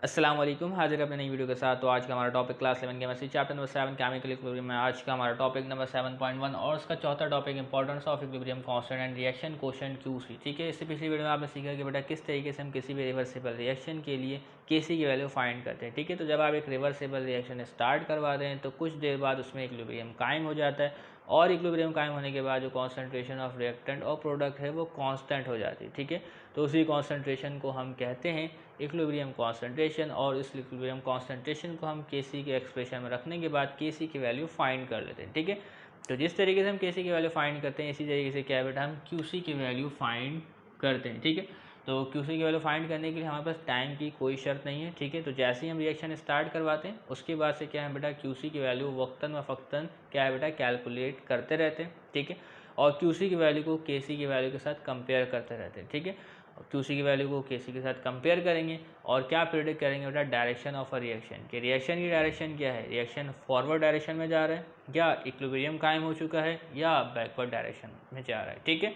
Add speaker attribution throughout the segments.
Speaker 1: अस्सलाम वालेकुम, हाजिर अपने नई वीडियो के साथ। तो आज का हमारा topic class 11 chemistry chapter number 7 chemical equilibrium में आज का हमारा टॉपिक नंबर 7.1 और उसका चौथा topic importance of equilibrium constant and reaction quotient QC. ठीक है, इससे पिछली वीडियो में आपने सीखा कि बेटा किस तरीके से हम किसी भी रिवर्सिबल रिएक्शन के लिए केसी की वैल्यू फाइंड करते हैं। ठीक है, तो जब आप एक रिवर्सिबल रिएक्शन स्टार्ट करवाते हैं तो कुछ देर बाद उसमें इक्विलिब्रियम कायम हो जाता है और इक्विलिब्रियम कायम होने के बाद जो कॉन्सेंट्रेशन ऑफ रिएक्टेंट और प्रोडक्ट है वो कांस्टेंट हो जाती है। ठीक है, तो उसी कॉन्सेंट्रेशन को हम कहते हैं इक्विलिब्रियम कॉन्सेंट्रेशन और इस इक्विलिब्रियम कॉन्सेंट्रेशन को हम केसी के एक्सप्रेशन में रखने के बाद केसी की वैल्यू फाइंड कर लेते हैं। ठीक है, तो जिस तरीके से हम केसी की वैल्यू फाइंड करते हैं इसी तरीके से क्या है बेटा हम क्यूसी की वैल्यू फाइंड करते हैं। ठीक है, तो क्यूसी की वैल्यू फाइंड करने के लिए हमारे पास टाइम की कोई शर्त नहीं है। ठीक है, तो जैसे ही हम रिएक्शन स्टार्ट करवाते हैं उसके बाद से क्या है बेटा क्यूसी की वैल्यू वक्तन व फ़क्तन क्या है बेटा कैलकुलेट करते रहते हैं। ठीक है, और क्यूसी की वैल्यू को केसी की वैल्यू के साथ कंपेयर करते रहते हैं। ठीक है, क्यूसी की वैल्यू को केसी के साथ कंपेयर करेंगे और क्या प्रेडिक्ट करेंगे बेटा डायरेक्शन ऑफ अ रिएक्शन कि रिएक्शन की डायरेक्शन क्या है, रिएक्शन फॉरवर्ड डायरेक्शन में जा रहा है या इक्विलिब्रियम कायम हो चुका है या बैकवर्ड डायरेक्शन में जा रहा है। ठीक है,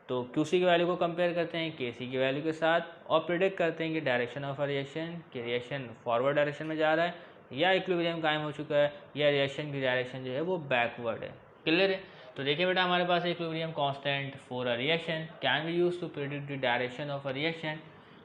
Speaker 1: तो क्यूसी की वैल्यू को कंपेयर करते हैं केसी की वैल्यू के साथ और प्रेडिक्ट करते हैं कि डायरेक्शन ऑफ अ रिएक्शन कि रिएक्शन फॉरवर्ड डायरेक्शन में जा रहा है या इक्विलिब्रियम कायम हो चुका है या रिएक्शन की डायरेक्शन जो है वो बैकवर्ड है। क्लियर है, तो देखिए बेटा हमारे पास equilibrium constant for a reaction can be use to predict the direction of a reaction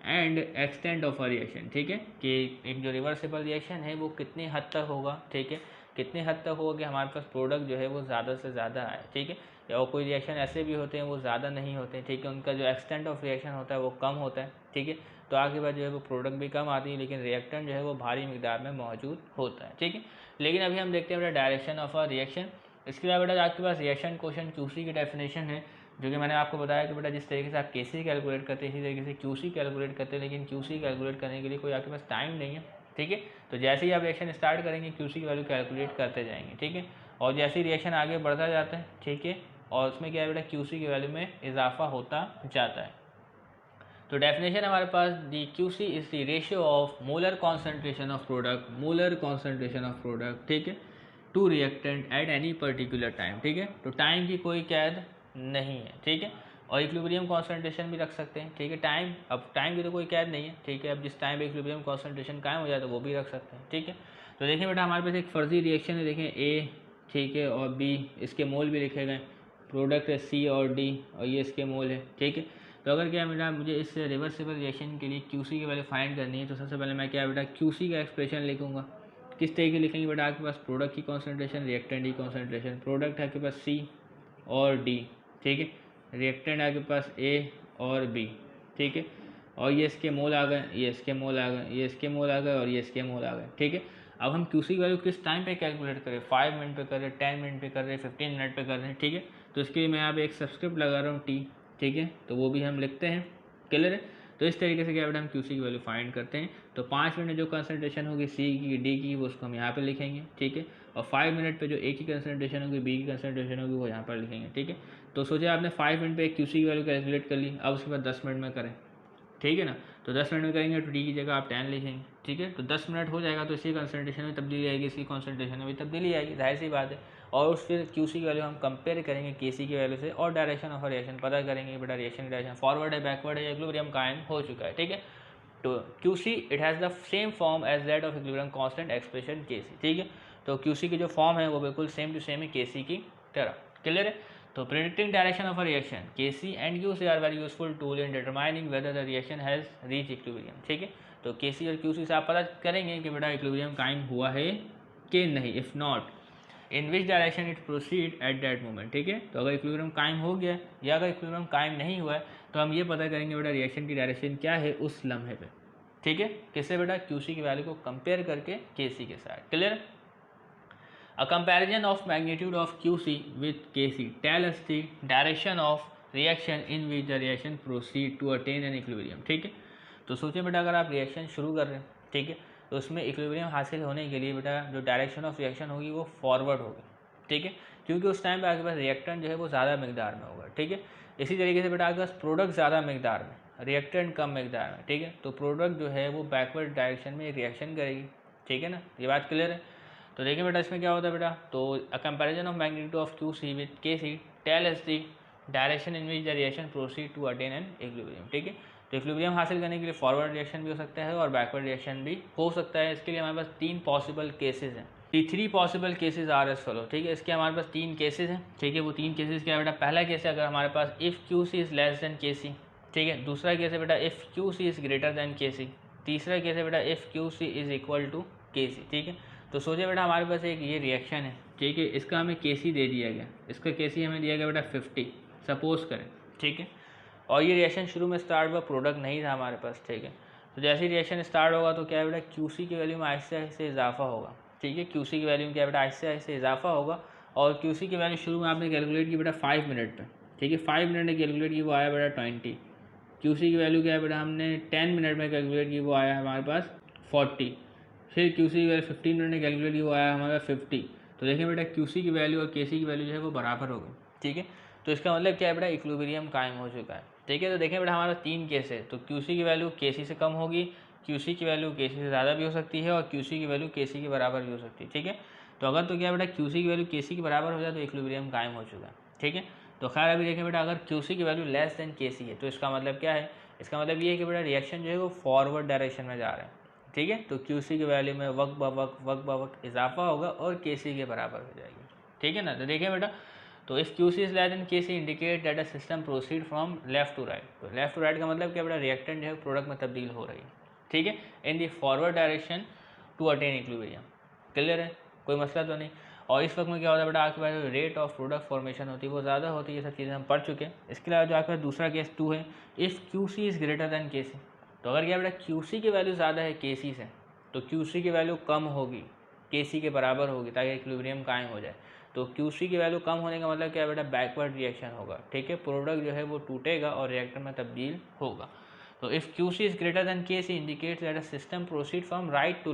Speaker 1: and extent of a reaction. ठीक है, कि एक जो रिवर्सिबल रिएक्शन है वो कितनी हद तक होगा। ठीक है, कितनी हद तक होगा कि हमारे पास प्रोडक्ट जो है वो ज़्यादा से ज़्यादा आए। ठीक है, और कोई रिएक्शन ऐसे भी होते हैं वो ज़्यादा नहीं होते हैं। ठीक है, उनका जो एक्सटेंट ऑफ रिएक्शन होता है वो कम होता है। ठीक है, तो आगे बाद जो है वो प्रोडक्ट भी कम आती है लेकिन रिएक्टेंट जो है वो भारी मिकदार में मौजूद होता है। ठीक है, लेकिन अभी हम देखते हैं बेटा डायरेक्शन ऑफ अ रिएक्शन। इसके बाद बेटा आपके पास रिएक्शन क्वोशिएंट क्यूसी की डेफिनेशन है जो कि मैंने आपको बताया कि बेटा जिस तरीके से आप केसी कैलकुलेट करते हैं इसी तरीके से क्यूसी कैलकुलेट करते हैं, लेकिन क्यूसी कैलकुलेट करने के लिए कोई आपके पास टाइम नहीं है। ठीक है, तो जैसे ही आप रिएक्शन स्टार्ट करेंगे क्यूसी की वैल्यू कैलकुलेट करते जाएंगे। ठीक है, और जैसे ही रिएक्शन आगे बढ़ता जाता है ठीक है, और उसमें क्या है बेटा क्यूसी की वैल्यू में इजाफा होता जाता है। तो डेफिनेशन हमारे पास the QC is the ratio of molar concentration of product ठीक है to reactant at any particular time. ठीक है, तो टाइम की कोई कैद नहीं है। ठीक है, और इक्विलिब्रियम कॉन्सेंट्रेशन भी रख सकते हैं। ठीक है, टाइम अब टाइम की तो कोई कैद नहीं है। ठीक है, अब जिस टाइम पे इक्विलिब्रियम कॉन्सेंट्रेशन कायम हो जाए तो वो भी रख सकते हैं। ठीक है, तो देखिए बेटा हमारे पास एक फर्जी रिएक्शन है, देखें ए ठीक है और बी, इसके मोल भी लिखे गए, प्रोडक्ट है सी और डी और ये इसके मोल है। ठीक है, तो अगर क्या बेटा मुझे इस रिवर्सिबल रिएक्शन के लिए क्यूसी की वैल्यू फाइंड करनी है तो सबसे पहले मैं क्या बेटा क्यूसी का एक्सप्रेशन लिखूंगा। किस तरीके लिखेंगे बेटा आपके पास प्रोडक्ट की कॉन्सेंट्रेशन रिएक्टेंट की कॉन्सेंट्रेशन, प्रोडक्ट है आपके पास सी और डी। ठीक है, रिएक्टेंट है आपके पास ए और बी। ठीक है, और ये इसके मोल आ गए, ये इसके मोल आ गए, ये इसके मोल आ गए और ये इसके मोल आ गए। ठीक है, अब हम क्यूसी की वैल्यू किस टाइम पे कैलकुलेट करें, 5 मिनट पे कर रहे, 10 मिनट पे कर रहे, 15 मिनट पे कर रहे हैं। ठीक है, तो इसके लिए मैं यहाँ पे एक सब्सक्रिप्ट लगा रहा हूँ टी। ठीक है, तो वो भी हम लिखते हैं। क्लियर है, तो इस तरीके से क्या बेटा हम क्यूसी की वैल्यू फाइंड करते हैं। तो 5 मिनट में जो कंसंट्रेशन होगी सी की डी की वो उसको हम यहाँ पे लिखेंगे। ठीक है, और 5 मिनट पे जो ए की कंसंट्रेशन होगी बी की कंसंट्रेशन होगी वो यहाँ पर लिखेंगे। ठीक है, तो सोचिए आपने 5 मिनट पे एक क्यूसी की वैल्यू कैलकुलेट कर ली, अब उसके बाद 10 मिनट में करें। ठीक है ना, तो 10 मिनट में करेंगे तो डी की जगह आप 10 लिखेंगे। ठीक है, तो 10 मिनट हो जाएगा तो इसी कंसंट्रेशन में तब्दीली आएगी, इसी कॉन्सेंट्रेशन में भी तब्दीली आएगी, जाहिर सी बात है। और फिर क्यूसी की वैल्यू हम कंपेयर करेंगे केसी की वैल्यू से और डायरेक्शन ऑफ रिएक्शन पता करेंगे बेटा रिएक्शन की डायरेक्शन फॉरवर्ड है बैकवर्ड है या इक्विलिब्रियम कायम हो चुका है। ठीक है, तो QC it has the same form as that of equilibrium constant expression KC. ठीक है, तो क्यूसी की जो फॉर्म है वो बिल्कुल सेम टू सेम है केसी की तरह। क्लियर है, तो predicting direction of a reaction KC and QC are very useful tool in determining whether the reaction has reach equilibrium. ठीक है, तो केसी और क्यूसी से आप पता करेंगे कि बेटा इक्विलिब्रियम कायम हुआ है कि नहीं, if not in which direction it proceed at that moment. ठीक है, तो अगर इक्विलिब्रियम कायम हो गया या अगर इक्विलिब्रियम कायम नहीं हुआ है तो हम ये पता करेंगे बेटा रिएक्शन की डायरेक्शन क्या है उस लम्हे पे। ठीक है, किससे बेटा क्यूसी की वैल्यू को कंपेयर करके केसी के साथ। Clear, A comparison of magnitude of QC with Kc tell us the direction of reaction in which the reaction proceed to attain an equilibrium। ठीक है, तो सोचिए बेटा अगर आप रिएक्शन शुरू कर रहे हैं ठीक है, तो उसमें इक्विलिब्रियम हासिल होने के लिए बेटा जो डायरेक्शन ऑफ रिएक्शन होगी वो फॉरवर्ड होगी। ठीक है, क्योंकि उस टाइम पे आपके पास रिएक्टेंट जो है वो ज़्यादा मिकदार में होगा। ठीक है, इसी तरीके से बेटा आपके पास प्रोडक्ट ज़्यादा मिकदार में, रिएक्टेंट कम मिकदार में। ठीक है, तो प्रोडक्ट जो है वो बैकवर्ड डायरेक्शन में रिएक्शन करेगी। ठीक है ना, ये बात क्लियर है। तो देखिए बेटा इसमें क्या होता है बेटा, तो a comparison of magnitude of QC with KC tell us the direction in which the reaction proceed to attain an equilibrium. ठीक है, तो इक्विलिब्रियम हासिल करने के लिए फॉरवर्ड रिएक्शन भी हो सकता है और बैकवर्ड रिएक्शन भी हो सकता है। इसके लिए हमारे पास 3 पॉसिबल केसेस हैं। 3 possible cases R S follow, ठीक है। इसके हमारे पास 3 केसेस हैं, ठीक है। वो 3 केसेस क्या है बेटा, पहला केस है अगर हमारे पास if Q C is less than K C, ठीक है। दूसरा केस है बेटा if Q C is greater than K C. तीसरा केस है बेटा if Q C is equal to K C, ठीक है। तो सोचिए बेटा हमारे पास एक ये रिएक्शन है, ठीक है। इसका हमें के सी दे दिया गया, इसका के सी हमें दिया गया बेटा 50, सपोज करें, ठीक है। और ये रिएक्शन शुरू में स्टार्ट हुआ, प्रोडक्ट नहीं था हमारे पास, ठीक है। तो जैसे ही रिएक्शन स्टार्ट होगा तो क्या है बेटा, क्यू सी की वैल्यू में आहिस्ते आहिस्ते इजाफा होगा, ठीक है। क्यू सी की वैल्यू में क्या बेटा, आहिस्ते आहिस्ते इजाफा होगा। और क्यू सी की वैल्यू शुरू में आपने कैलकुलेट की बेटा 5 मिनट पे, ठीक है। 5 मिनट में कैलकुलेट की, वो आया बेटा 20। क्यू सी की वैल्यू क्या है बेटा, हमने 10 मिनट में कैलकुलेट की, वो आया हमारे पास 40। फिर क्यू सी की वैल्यू 15 मिनट में कैलकुलेट की, वो आया हमारा 50। तो देखिए बेटा क्यू सी की वैल्यू और के सी की वैल्यू जो है वो बराबर हो गई, ठीक है। तो इसका मतलब क्या है बेटा, इक्विलिब्रियम कायम हो चुका है, ठीक है। तो देखें बेटा हमारा 3 केस है, तो क्यू सी की वैल्यू के सी से कम होगी, क्यू सी की वैल्यू के सी से ज़्यादा भी हो सकती है और क्यू सी की वैल्यू के सी के बराबर भी हो सकती है, ठीक है। तो अगर तो क्या बेटा क्यू सी की वैल्यू के सी के बराबर हो जाए तो इक्विलिब्रियम कायम हो चुका है, ठीक है। तो खैर अभी देखें बेटा अगर क्यू सी की वैल्यू लेस देन के सी है तो इसका मतलब क्या है, इसका मतलब ये है कि बेटा रिएक्शन जो है वो फॉरवर्ड डायरेक्शन में जा रहा है, ठीक है। तो क्यू सी की वैल्यू में वक्त ब वक्त इजाफा होगा और के सी के बराबर हो जाएगी, ठीक है ना। तो देखिए बेटा, तो if Q C is less than K C indicate that a system proceed from left to right. तो लेफ्ट टू राइट का मतलब क्या बेटा, रिएक्टेंट जो है प्रोडक्ट में तब्दील हो रही है, ठीक है, in the forward direction to attain equilibrium. Clear है, कोई मसला तो नहीं। और इस वक्त में क्या होता है बेटा, आपके पास जो रेट ऑफ प्रोडक्ट फॉर्मेशन होती है वो ज़्यादा होती है, ये सब चीज़ें हम पढ़ चुके हैं। इसके अलावा जो आपके पास दूसरा केस 2 है, if Q C is greater than K C. तो अगर क्या बेटा क्यू सी की वैल्यू ज़्यादा है के सी से तो क्यू सी की वैल्यू कम होगी, के सी के बराबर होगी, ताकि इक्विलिब्रियम कायम हो जाए। तो क्यू सी की वैल्यू कम होने का मतलब क्या है बेटा, बैकवर्ड रिएक्शन होगा, ठीक है। प्रोडक्ट जो है वो टूटेगा और रिएक्टर में तब्दील होगा। तो if Q C is greater than K C indicates that a system proceed from right to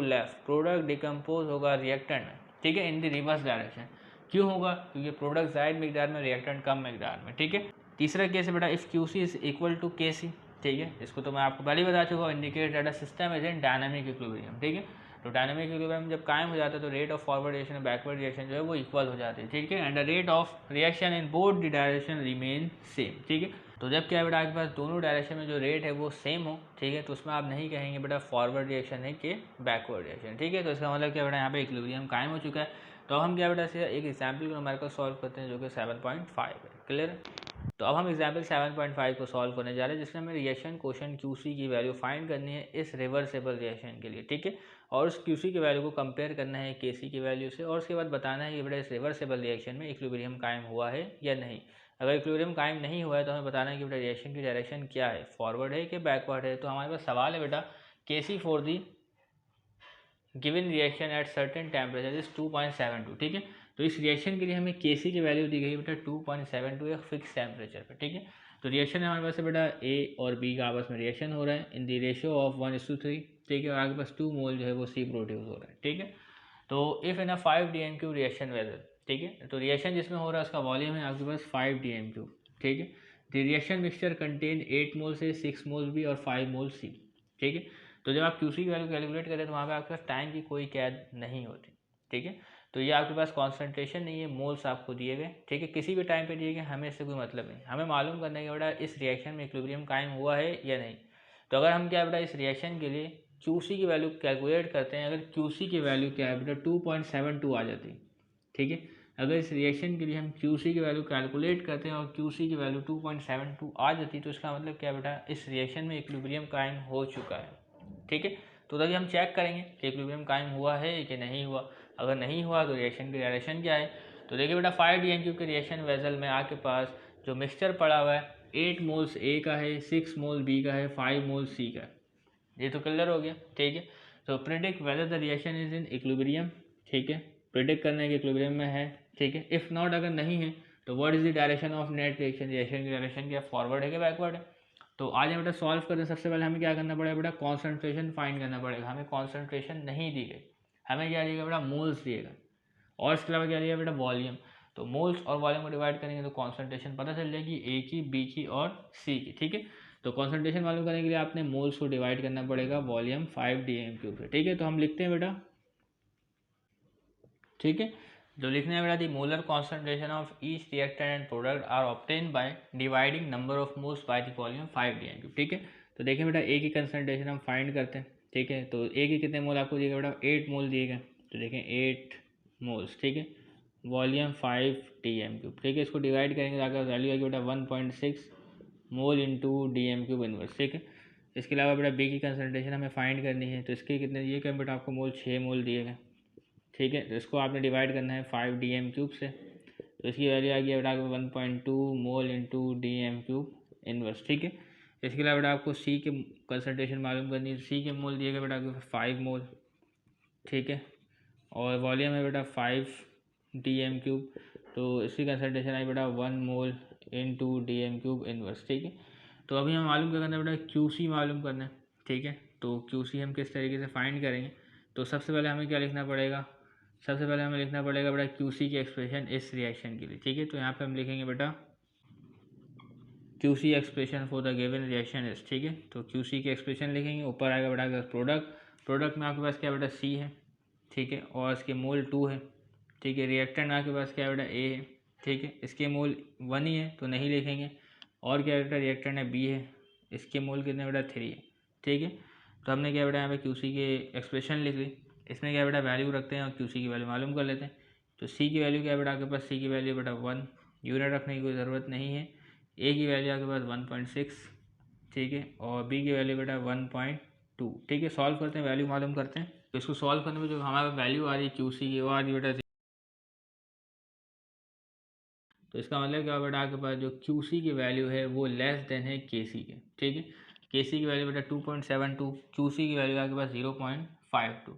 Speaker 1: left, product decompose होगा रिएक्टेंट में, ठीक है, इन द रिवर्स डायरेक्शन। क्यों होगा, क्योंकि प्रोडक्ट ज़ायद मिकदार में, रिएक्टेंट कम मिकदार में, ठीक है। तीसरा केस है बेटा if Q C is equal to K C, ठीक है। इसको तो मैं आपको पहले ही बता चुका हूँ, indicate that a system is in dynamic equilibrium, ठीक है। तो डायनामिक इक्विलिब्रियम जब कायम हो जाता है तो रेट ऑफ फॉरवर्ड रिएक्शन और बैकवर्ड रिएक्शन जो है वो इक्वल हो जाती है, ठीक है। And the rate of reaction in both the direction remain same, ठीक है। तो जब क्या है बेटा आपके पास दोनों डायरेक्शन में जो रेट है वो सेम हो, ठीक है, तो उसमें आप नहीं कहेंगे बेटा फॉरवर्ड रिएक्शन है कि बैकवर्ड रिएक्शन, ठीक है। तो इसका मतलब क्या बेटा यहाँ पे इक्विलिब्रियम कायम हो चुका है। तो हम क्या बेटा से एक एग्जाम्पल को हमारे को सॉल्व करते हैं जो कि 7.5 है, क्लियर है। तो अब हम एग्जाम्पल 7.5 को सॉल्व करने जा रहे हैं, जिसमें हमें रिएक्शन क्वोशिएंट क्यूसी की वैल्यू फाइंड करनी है इस रिवर्सेबल रिएक्शन के लिए, ठीक है। और उस क्यूसी की वैल्यू को कंपेयर करना है केसी की वैल्यू से, और उसके बाद बताना है कि बेटा इस रिवर्सेबल रिएक्शन में इक्विलिब्रियम कायम हुआ है या नहीं। अगर इक्विलिब्रियम कायम नहीं हुआ है तो हमें बताना है कि बेटा रिएक्शन की डायरेक्शन क्या है, फॉरवर्ड है कि बैकवर्ड है। तो हमारे पास सवाल है बेटा KC for the given reaction at certain temperature is 2.72, ठीक है। तो इस रिएक्शन के लिए हमें केसी की वैल्यू दी गई बेटा 2.72 एक फिक्स टेम्परेचर पे, ठीक है। तो रिएक्शन हमारे पास है बेटा ए और बी का आपस में रिएक्शन हो रहा है इन दी रेशियो ऑफ 1:3, ठीक है। और आपके पास 2 मोल जो है वो सी प्रोड्यूस हो रहा है, ठीक है। तो if in a 5 DN³ reaction vessel, ठीक है, तो रिएक्शन जिसमें हो रहा है उसका वॉल्यूम है आपके पास 5 DN³, ठीक है। द रिएक्शन मिक्सचर कंटेन 8 मोल से 6 मोल बी और 5 मोल सी, ठीक है। तो जब आप क्यूसी की वैल्यू कैलकुलेट करें तो वहाँ पे आपके पास टाइम की कोई कैद नहीं होती, ठीक है। तो ये आपके पास कॉन्सेंट्रेशन नहीं है, मोल्स आपको दिए गए, ठीक है, किसी भी टाइम पे दिए गए, हमें इससे कोई मतलब नहीं। हमें मालूम करना है कि बेटा इस रिएक्शन में इक्विलिब्रियम कायम हुआ है या नहीं। तो अगर हम क्या बेटा इस रिएक्शन के लिए क्यूसी की वैल्यू कैलकुलेट करते हैं, अगर क्यूसी की वैल्यू क्या है बेटा 2.72 आ जाती है, ठीक है। अगर इस रिएक्शन के लिए हम क्यूसी की वैल्यू कैलकुलेट करते हैं और क्यूसी की वैल्यू 2.72 आ जाती है तो इसका मतलब क्या बेटा इस रिएक्शन में इक्विलिब्रियम कायम हो चुका है, ठीक है। तो तभी हम चेक करेंगे कि इक्विलिब्रियम कायम हुआ है कि नहीं हुआ। अगर नहीं हुआ तो रिएक्शन की डायरेक्शन क्या है। तो देखिए बेटा 5 DN³ के रिएक्शन वेसल में आपके पास जो मिक्सचर पड़ा हुआ है 8 मोल्स ए का है, 6 मोल बी का है, 5 मोल सी का है। ये तो क्लियर हो गया, ठीक है। तो predict weather the reaction is in equilibrium, ठीक है, प्रिडिक्ट करना है कि इक्विलिब्रियम में है, ठीक है। इफ़ नॉट, अगर नहीं है तो what is the direction of net reaction, reaction की डायरेक्शन क्या फॉरवर्ड है कि बैकवर्ड है। तो आज हम बेटा सॉल्व करते हैं। सबसे पहले हमें क्या करना पड़ेगा बेटा, कॉन्सेंट्रेशन फाइंड करना पड़ेगा। हमें कॉन्सेंट्रेशन नहीं दी गई, हमें क्या दिएगा बेटा मोल्स दिएगा, और इसके अलावा क्या दिया बेटा वॉल्यूम। तो मोल्स और वॉल्यूम को डिवाइड करेंगे तो कॉन्सेंट्रेशन पता चल जाएगी ए की, बी की और सी की, ठीक है। तो कॉन्सेंट्रेशन मालूम करने के लिए आपने मोल्स को डिवाइड करना पड़ेगा वॉल्यूम 5 DN³ से, ठीक है। तो हम लिखते हैं बेटा, ठीक है। जो लिखने में बेटा the molar concentration of each reactant and product are obtain by dividing number of moles by the volume 5 dm³, ठीक है। तो देखिए बेटा ए की कंसंट्रेशन हम फाइंड करते हैं, ठीक है। तो ए के कितने मोल आपको दिएगा बेटा, 8 मोल दिए गए, तो देखें 8 मोल्स, ठीक है। वॉल्यूम 5 dm³, ठीक है। इसको डिवाइड करेंगे तो आगे वैल्यू आएगी बेटा 1.6 मोल इंटू dm³ इनवर्स, ठीक है। इसके अलावा बेटा बी की कंसंट्रेशन हमें फाइंड करनी है, तो इसके कितने दिए गए बेटा आपको मोल, 6 मोल दिए गए, ठीक है। तो इसको आपने डिवाइड करना है 5 dm³ से, तो इसकी वैल्यू आ गई बेटा 1.2 मोल इंटू dm³ इनवर्स, ठीक है। इसके अलावा बेटा आपको सी के कंसनट्रेशन मालूम करनी है, सी के मोल दिए गए बेटा 5 मोल, ठीक है। और वॉल्यूम है बेटा 5 dm³, तो इसकी कंसनट्रेशन आई बेटा 1 मोल इंटू dm³ इनवर्स, ठीक है। तो अभी हम मालूम क्या करना है बेटा, QC मालूम करना है, ठीक है। तो QC हम किस तरीके से फाइंड करेंगे, तो सबसे पहले हमें क्या लिखना पड़ेगा, सबसे पहले हमें लिखना पड़ेगा बेटा QC की एक्सप्रेशन इस रिएक्शन के लिए, ठीक है। तो यहाँ पे हम लिखेंगे बेटा QC expression for the given reaction इस, ठीक है। तो QC की एक्सप्रेशन लिखेंगे, ऊपर आएगा बेटा प्रोडक्ट में आपके पास क्या बेटा C है, ठीक है, और इसके मोल 2 है, ठीक है। रिएक्टेंट आपके पास क्या बेटा A है, ठीक है। इसके मोल 1 ही है तो नहीं लिखेंगे, और क्या बेटा रिएक्टेंट है B है, इसके मोल कितने बेटा 3 है, ठीक है। तो हमने क्या बेटा यहाँ पे QC की एक्सप्रेशन लिख ली, इसमें क्या बेटा वैल्यू रखते हैं और QC की वैल्यू मालूम कर लेते हैं। तो C की वैल्यू क्या बेटा आपके पास, C की वैल्यू बेटा 1, यूनिट रखने की कोई ज़रूरत नहीं है। A की वैल्यू आपके पास 1.6, ठीक है, और B की वैल्यू बेटा 1.2, ठीक है। सॉल्व करते हैं, वैल्यू मालूम करते हैं। तो इसको सॉल्व करने में जो हमारे वैल्यू आ रही है QC की, वो आ रही है बेटा, तो इसका मतलब क्या बेटा आपके पास जो QC की वैल्यू है वो लेस देन है KC के, ठीक है। KC की वैल्यू बेटा 2.72, QC की वैल्यू आपके पास 0.52,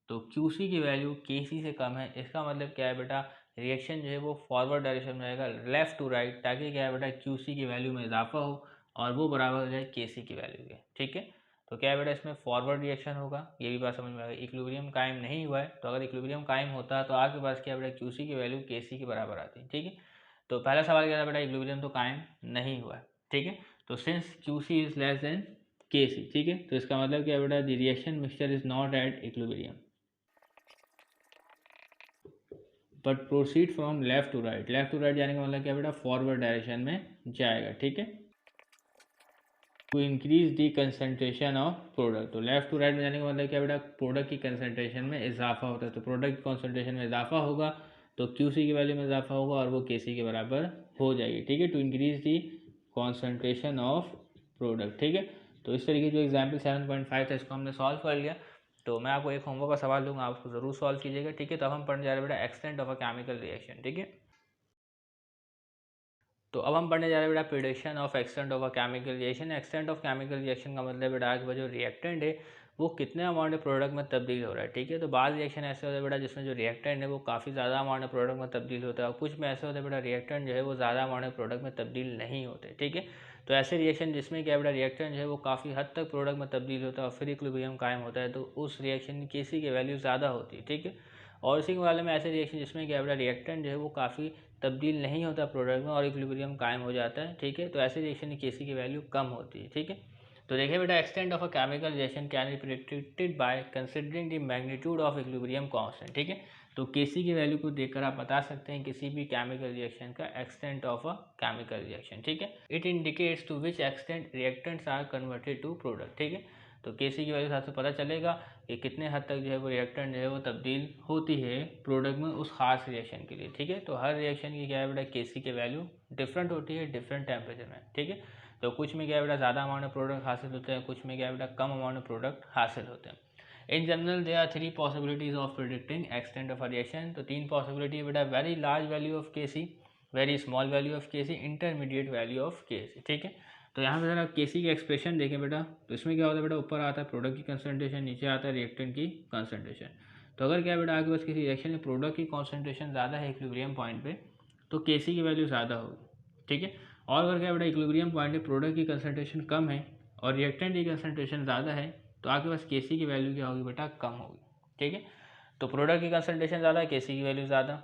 Speaker 1: तो QC की वैल्यू KC से कम है। इसका मतलब क्या है बेटा, रिएक्शन जो है वो फॉरवर्ड डायरेक्शन में रहेगा, लेफ्ट टू राइट, ताकि क्या है बेटा QC की वैल्यू में इजाफा हो और वो बराबर हो जाए KC की वैल्यू के, ठीक है। तो क्या है बेटा, इसमें फॉरवर्ड रिएक्शन होगा, ये भी बात समझ में आ गई। इक्विलिब्रियम कायम नहीं हुआ है, तो अगर इक्विलिब्रियम कायम होता तो आपके पास क्या बेटा QC की वैल्यू KC के बराबर आती, ठीक है। तो पहला सवाल क्या था बेटा, इक्विलिब्रियम तो कायम नहीं हुआ है, ठीक है। तो since QC is less than KC, ठीक है, तो इसका मतलब क्या बेटा, the reaction mixture is not at equilibrium but proceed from left to right. Left to right जाने का मतलब क्या बेटा, फॉरवर्ड डायरेक्शन में जाएगा, ठीक है, to increase the concentration of product. तो लेफ्ट टू राइट में जाने का मतलब क्या बेटा, प्रोडक्ट की कंसंट्रेशन में इजाफा होता है, तो प्रोडक्ट की कंसंट्रेशन में इजाफा होगा तो QC की वैल्यू में इजाफा होगा और वो KC के बराबर हो जाएगी, ठीक है, to increase the concentration of product, ठीक है। तो इस तरीके जो एग्जाम्पल 7.5 था इसको हमने सॉल्व कर लिया। तो मैं आपको एक होमवर्क का सवाल दूंगा, आप उसको जरूर सॉल्व कीजिएगा, ठीक है। तो अब हम पढ़ने जा रहे हैं बेटा extent of a chemical reaction, ठीक है। तो अब हम पढ़ने जा रहे हैं बेटा prediction of extent of a chemical reaction. Extent of chemical reaction का मतलब बेटा आपके जो रिएक्टेंट है वो कितने अमाउंट ऑफ प्रोडक्ट में तब्दील हो रहा है, ठीक है। तो बाद रिएक्शन ऐसे होता है बेटा जिसमें जो रिएक्टेंट है वो काफ़ी ज़्यादा अमाउंट ऑफ प्रोडक्ट में तब्दील होता है, और कुछ में ऐसे होता है बेटा रिएक्टेंट जो है वो ज़्यादा अमाउंट ऑफ प्रोडक्ट में तब्दील नहीं होते, ठीक है। तो ऐसे रिएक्शन जिसमें क्या बेटा रिएक्टेंट जो है वो काफ़ी हद तक प्रोडक्ट में तब्दील होता है और फिर इक्विलिब्रियम कायम होता है, तो उस रिएक्शन की KC की वैल्यू ज़्यादा होती है, ठीक है। और इसी के वाले में ऐसे रिएक्शन जिसमें क्या बेटा रिएक्टेंट जो है वो काफ़ी तब्दील नहीं होता प्रोडक्ट में और इक्विलिब्रियम कायम हो जाता है, ठीक है। तो ऐसे रिएक्शन की KC की वैल्यू कम होती है, ठीक है। तो देखिए बेटा extent of a chemical reaction can be predicted by considering the magnitude of equilibrium constant, ठीक है। तो KC की वैल्यू को देखकर आप बता सकते हैं किसी भी केमिकल रिएक्शन का extent of a chemical reaction, ठीक है। It indicates to which extent reactants are converted to product, ठीक है। तो KC की वैल्यू से पता चलेगा कि कितने हद तक जो है वो रिएक्टेंट जो है वो तब्दील होती है प्रोडक्ट में उस खास रिएक्शन के लिए, ठीक है। तो हर रिएक्शन की क्या है बेटा KC की वैल्यू डिफरेंट होती है डिफरेंट टेम्परेचर में, ठीक है। तो कुछ में क्या बेटा ज़्यादा अमाउंट ऑफ प्रोडक्ट हासिल होते हैं, कुछ में क्या बेटा कम अमाउंट ऑफ प्रोडक्ट हासिल होते हैं। In general there are 3 possibilities of predicting extent of a reaction. तो 3 पॉसिबिलिटी है बेटा, very large value of KC, very small value of KC, intermediate value of KC, ठीक है। तो यहाँ पे जरा KC की एक्सप्रेशन देखें बेटा, तो इसमें क्या होता है बेटा, ऊपर आता है प्रोडक्ट की कंसंट्रेशन, नीचे आता है रिएक्टेंट की कंसंट्रेशन। तो अगर क्या बेटा आपके पास किसी रिएक्शन में प्रोडक्ट की कॉन्सेंट्रेशन ज़्यादा है इक्विलिब्रियम पॉइंट पे, तो KC की वैल्यू ज़्यादा होगी, ठीक है। और अगर क्या बेटा इक्विलिब्रियम पॉइंट पे प्रोडक्ट की कंसंट्रेशन कम है और रिएक्टेंट की कंसंट्रेशन ज़्यादा है, तो आपके पास KC की वैल्यू क्या होगी बेटा, कम होगी, ठीक है। तो प्रोडक्ट की कंसंट्रेशन ज़्यादा है, KC की वैल्यू ज़्यादा,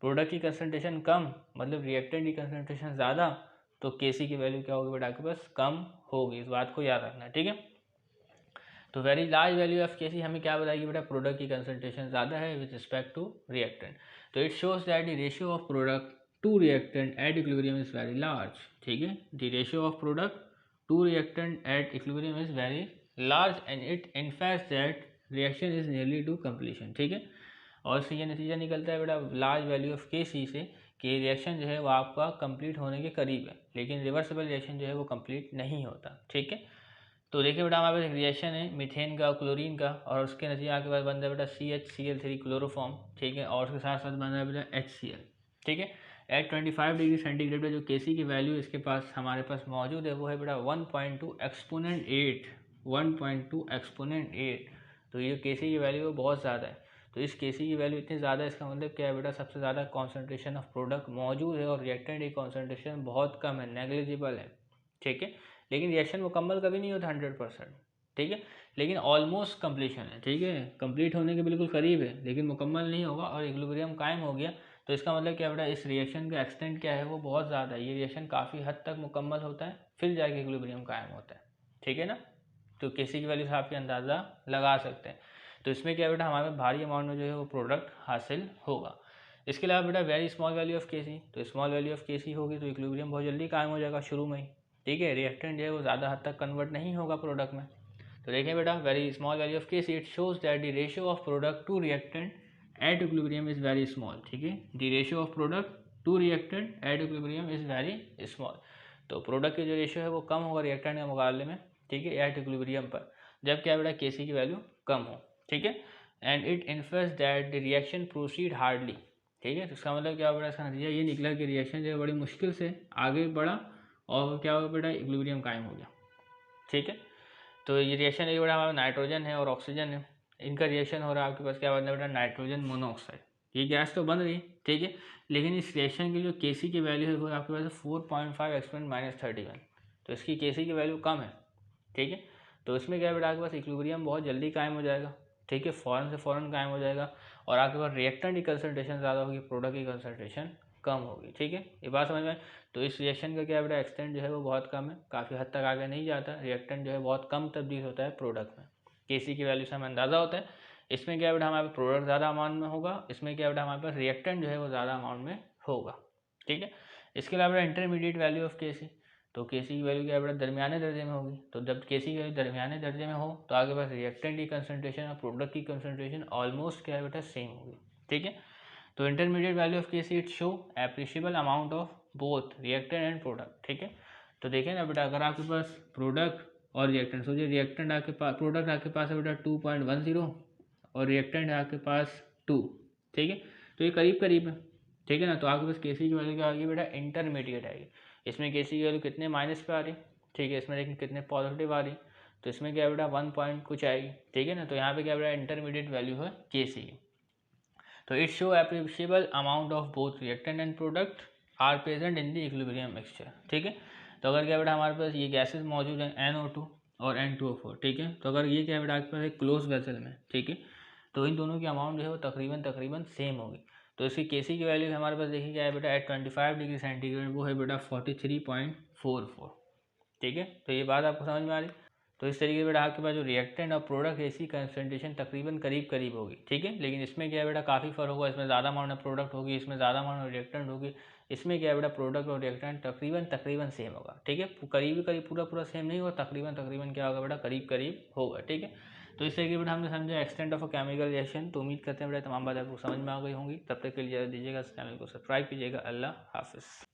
Speaker 1: प्रोडक्ट की कंसंट्रेशन कम मतलब रिएक्टेंट की कंसंट्रेशन ज़्यादा, तो KC की वैल्यू क्या होगी बेटा आपके पास, कम होगी। इस बात को याद रखना, ठीक है। तो very large value of KC हमें क्या बताएगी बेटा, प्रोडक्ट की कंसंट्रेशन ज़्यादा है विद रिस्पेक्ट टू रिएक्टेंट। तो it shows that the ratio of product to reactant at equilibrium is very large, ठीक है, the ratio of product to reactant at equilibrium is very large and it infects that reaction is nearly to completion, ठीक है। और इससे ये नतीजा निकलता है बेटा लार्ज वैल्यू ऑफ के सी से कि रिएक्शन जो है वो आपका कंप्लीट होने के करीब है, लेकिन रिवर्सिबल रिएक्शन जो है वो कंप्लीट नहीं होता, ठीक है। तो देखिए बेटा हमारे पास एक रिएक्शन है मीथेन का क्लोरीन का, और उसके नतीजे आपके पास बनता है बेटा CHCl3 क्लोरोफॉर्म, ठीक है, और उसके साथ साथ बन रहा है बेटा HCl, ठीक है। एट 25 डिग्री सेंटीग्रेड पे जो Kc की वैल्यू इसके पास हमारे पास मौजूद है वो है बेटा 1.2 एक्सपोनेंट 8, 1.2 एक्सपोनेंट 8। तो ये Kc की वैल्यू है बहुत ज़्यादा है। तो इस Kc की वैल्यू इतनी ज़्यादा है, इसका मतलब क्या है बेटा, सबसे ज़्यादा कॉन्सेंट्रेशन ऑफ प्रोडक्ट मौजूद है और रिएक्टेंट की कॉन्सेंट्रेशन बहुत कम है, नेग्लिजिबल है, ठीक है। लेकिन रिएक्शन मुकम्मल कभी नहीं होता 100%, ठीक है, लेकिन ऑलमोस्ट कंप्लीशन है, ठीक है, कंप्लीट होने के बिल्कुल करीब है, लेकिन मुकम्मल नहीं होगा और इक्विलिब्रियम कायम हो गया। तो इसका मतलब क्या बेटा, इस रिएक्शन का एक्सटेंट क्या है वो बहुत ज़्यादा है, ये रिएक्शन काफ़ी हद तक मुकम्मल होता है फिर जाके इक्विलिब्रियम कायम होता है, ठीक है ना। तो Kc की वैल्यू से आपके अंदाज़ा लगा सकते हैं। तो इसमें क्या बेटा हमारे भारी अमाउंट में जो है वो प्रोडक्ट हासिल होगा। इसके अलावा बेटा very small value of Kc, तो स्मॉल वैल्यू ऑफ Kc होगी तो इक्विलिब्रियम बहुत जल्दी कायम हो जाएगा शुरू में ही, ठीक है। रिएक्टेंट जो है वो ज़्यादा हद तक कन्वर्ट नहीं होगा प्रोडक्ट में। तो देखें बेटा very small value of Kc, it shows that the ratio of product to reactant at equilibrium is very small, ठीक है, the ratio of product to reactant at equilibrium is very small. तो product की जो ratio है वो कम होगा reactant के मुकाबले में, ठीक है, एट इक्विलिब्रियम पर, जब क्या बेटा Kc की वैल्यू कम हो, ठीक है। And it infers that the reaction proceed hardly, ठीक है। तो इसका मतलब क्या बेटा, इसका नतीजा ये निकला कि रिएक्शन जो है बड़ी मुश्किल से आगे बढ़ा और क्या हुआ बेटा, इक्विलिब्रियम कायम हो गया, ठीक है। तो ये रिएक्शन एक बेटा हमारा नाइट्रोजन है और ऑक्सीजन है, इनका रिएक्शन हो रहा है, आपके पास क्या बनता है बेटा, नाइट्रोजन मोनोऑक्साइड, ये गैस तो बन रही है, ठीक है, लेकिन इस रिएक्शन की जो Kc की वैल्यू है वो आपके पास 4.5 एक्सपोनेंट -31, तो इसकी Kc की वैल्यू कम है, ठीक है। तो इसमें क्या बेटा आपके पास इक्विलिब्रियम बहुत जल्दी कायम हो जाएगा, ठीक है, फ़ौरन से फ़ौरन कायम हो जाएगा, और आपके पास रिएक्टेंट की कंसनट्रेशन ज़्यादा होगी, प्रोडक्ट की कंसनट्रेशन कम होगी, ठीक है, ये बात समझ में। तो इस रिएक्शन का क्या बेटा एक्सटेंट जो है वो बहुत कम है, काफ़ी हद तक आगे नहीं जाता, रिएक्टेंट जो है बहुत कम तब्दील होता है प्रोडक्ट में, Kc की वैल्यू से हमें अंदाज़ा होता है। इसमें क्या बेटा हमारे पास प्रोडक्ट ज़्यादा अमाउंट में होगा, इसमें क्या बेटा हमारे पास रिएक्टेंट जो है वो ज़्यादा अमाउंट में होगा, ठीक है। इसके अलावा इंटरमीडिएट वैल्यू ऑफ Kc, तो Kc की वैल्यू क्या बेटा दरमियाने दर्जे में होगी, तो जब Kc की वैल्यू दरमियाने दर्जे में हो तो आगे पास रिएक्टेंट की कंसनट्रेशन और प्रोडक्ट की कंसनट्रेशन ऑलमोस्ट क्या है बेटा सेम होगी, ठीक है। तो intermediate value of Kc it show appreciable amount of both reactant and product, ठीक है। तो देखें ना बेटा, अगर आपके पास प्रोडक्ट और रिएक्टेंट, सोचिए रिएक्टेंट आपके पास, प्रोडक्ट आपके पास है बेटा 2.10 और रिएक्टेंट है आपके पास 2, ठीक है, तो ये करीब करीब है, ठीक है ना। तो आपके पास Kc की वैल्यू क्या आएगी बेटा, इंटरमीडिएट आएगी। इसमें Kc की वैल्यू कितने माइनस पे आ रही, ठीक है, इसमें लेकिन कितने पॉजिटिव आ रही, तो इसमें क्या बेटा 1 पॉइंट कुछ आएगी, ठीक है ना। तो यहाँ पे क्या बेटा इंटरमीडिएट वैल्यू है Kc की। तो it show appreciable amount of both reactant and product are present in the equilibrium mixture, ठीक है। तो अगर क्या बेटा हमारे पास ये गैसेस मौजूद हैं NO2 और N2O4, ठीक है, तो अगर ये क्या बेटा आपके पास एक क्लोज वेसल में, ठीक है, तो इन दोनों की अमाउंट जो है वो तकरीबन सेम होगी। तो इसकी Kc की वैल्यू हमारे पास देखिए क्या है बेटा, एट 25 डिग्री सेंटीग्रेड वो है बेटा 43.44, ठीक है। तो ये बात आपको समझ में आ रही। तो इस तरीके से बेटा आपके पास जो रिएक्टेंट और प्रोडक्ट है इसकी कंसनट्रेशन तकरीबन करीब होगी, ठीक है, लेकिन इसमें क्या है बेटा काफ़ी फर्क होगा, इसमें ज़्यादा अमाउंट ऑफ प्रोडक्ट होगी, इसमें ज़्यादा अमाउंट ऑफ रिएक्टेंट होगी, इसमें क्या है बेटा प्रोडक्ट और रिएक्टेंट तकरीबन सेम होगा, ठीक है, करीब पूरा सेम नहीं होगा, तकरीबन क्या होगा बेटा करीब होगा, ठीक है। तो इस तरीके बेटा हमने समझा extent of a chemical reaction. तो उम्मीद करते हैं बेटा तमाम बातें आपको समझ में आ गई होंगी। तब तक के लिए दीजिएगा, इस चैनल को सब्सक्राइब कीजिएगा। अल्लाह हाफिज़।